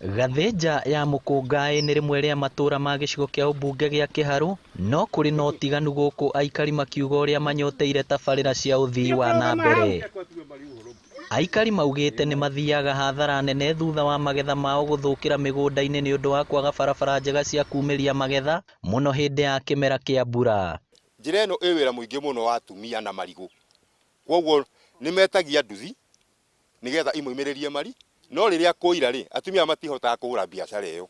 Gathĩnja ya Mũkũngaĩ nĩ rĩmwe rĩa matũra ma gĩcigo kĩa ũmbunge gĩa Kĩharũ, no kũrĩ na ũtiganu gũkũ, aikari makiuga ũrĩa manyoteire tabarĩra cia ũthii wa na mbere. Aikari maugĩte nĩ mathiaga hathara nene thutha wa magetha mao gũthũkĩra mĩgũnda-inĩ nĩ ũndũ wa kwaga barabara njega cia kumĩria magetha, mũno hĩndĩ ya kĩmera kĩa mbura. Njĩra ĩno ĩ wĩra mũingĩ mũno wa atumia na marigũ, kwoguo nĩ metagia nduthi nĩgetha imoimĩrĩrie mari, no rĩrĩa kũira rĩ, atumia matihotaga kũgũra biacara ĩyo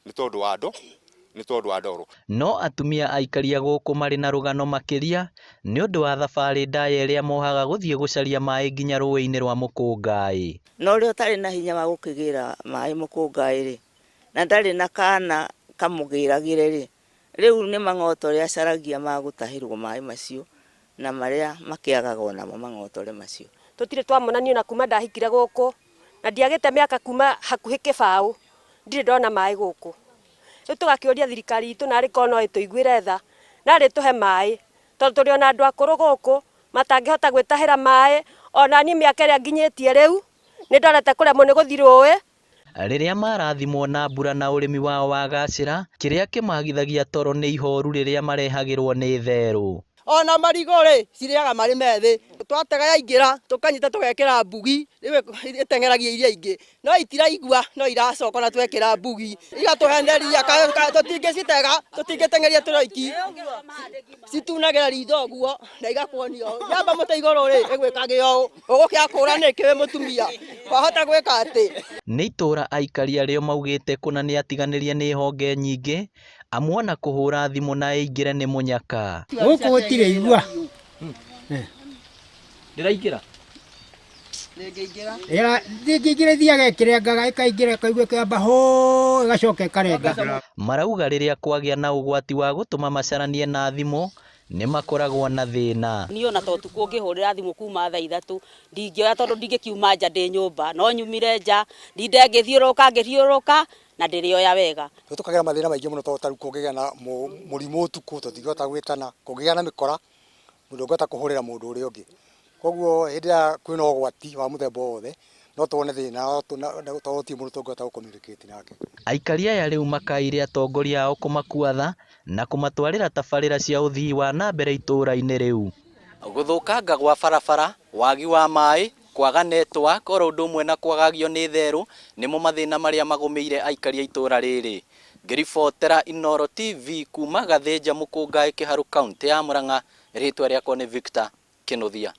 nĩ tondũ wa ndoro. No atumia aikaria gũkũ marĩ na rũgano makĩria nĩ ũndũ wa thabarĩ ndaya ĩrĩa mohaga gũthiĩ gũcaria maĩ nginya rũĩ-inĩ rwa Mũkũngaĩ. No rĩo ũtarĩ na hinya wa gũkĩgĩra maĩ Mũkũngaĩ rĩ, na ndarĩ na kana kamũgĩragĩre rĩ, rĩu nĩ mang'otore acaragia ma gũtahĩrwo maĩ macio na marĩa makĩagaga namo mang'otore macio. Tũtirĩ twamonanio na kuma ndahikire gũkũ, na ndiagĩte mĩaka kuma hakuhĩ kĩbaũ, ndirĩ ndona maĩ gũkũ. Rĩu tũgakĩũria thirikari itũ narĩ korwo no ĩtũiguĩre tha, narĩ tũhe maĩ, tondũ tũrĩ ona andũ akũrũ gũkũ matangĩhota gwĩtahĩra maĩ, ona niĩ mĩaka ĩrĩa nginyĩtie rĩu nĩ ndorete kũremwo nĩ gũthiĩ rũĩ. Rĩrĩa marathimwo na mbura na ũrĩmi wao wagacĩra, kĩrĩa kĩmagithagia toro nĩ ihoru rĩrĩa marehagĩrwo nĩ therũ. Ona marigũ rĩ cirĩaga marĩ methĩ, twatega yaingĩra tũkanyita tũgekĩra mbugi ĩteng'eragia iria ingĩ, no itiraigua no iracoka na twekĩra mbugi igatũheneria, tũtingĩcitega tũtingĩteng'eria tũroiki citunagĩra ritho ũguo na igakuonio yamba mũtĩ igũrũ rĩ ĩgwĩkage ũũ, ũgũkĩa kũra nĩkĩ wĩ mũtumia wahota gwĩka atĩ. Nĩ itũra aikari arĩo maugĩte kũna nĩ atiganĩrie nĩ honge nyingĩ, amwe na kũhũra thimũ na ĩingĩre nĩ mũnyaka. Gũkũ gũtirĩ igua. Ndĩraingĩra? Ndĩngĩingĩra thiaga ĩkĩrengaga ĩkaingĩra ĩkaigua ĩkamba hũũ ĩgacoka ĩkarenga. Marauga rĩrĩa kwagĩa na ũgwati wa gũtũma macaranie na thimũ nĩ makoragwo na thĩna. Niĩ ona to tukũ ngĩhũrĩra thimũ kuma thaa 3 ndingĩoya tondũ ndingĩkiuma nja ndĩ nyũmba, no nyumire nja ndinde ngĩthiũrũrũka na ndĩrĩoya wega. Tukagera mathĩna maingĩ mũno tondũ tarĩu kũngĩgĩa na mũrimũ ũtukũ tũtingĩhota gwĩtana, kũngĩgĩa na mĩkora mũndũ ũngĩhota kũhũrĩra mũndũ ũrĩa ũngĩ. Koguo hĩndĩ ĩrĩa kwĩna ũgwati wa mũthemba wothe no tuone thĩna tondũ gũtirĩ mũndũ tũngĩhota gũ-communicate nake. Aikari aya rĩu makaire atongoria ao kũmakua tha na kũmatwarĩra tabarĩra cia ũthii wa na mbere itũra-inĩ rĩu. Gũthũkanga gwa barabara, wagi wa maĩ, kwaga network oro ũndũ ũmwe na kwagagio nĩ therũ nĩmo mathĩna marĩa magũmĩire aikari a itũra rĩrĩ. Ngĩribotera Inooro TV kuma Gathĩnja Mũkũngaĩ Kĩharũ kaũntĩ ya Mũrang'a, rĩtwa rĩakwa nĩ Victor Kĩnuthia.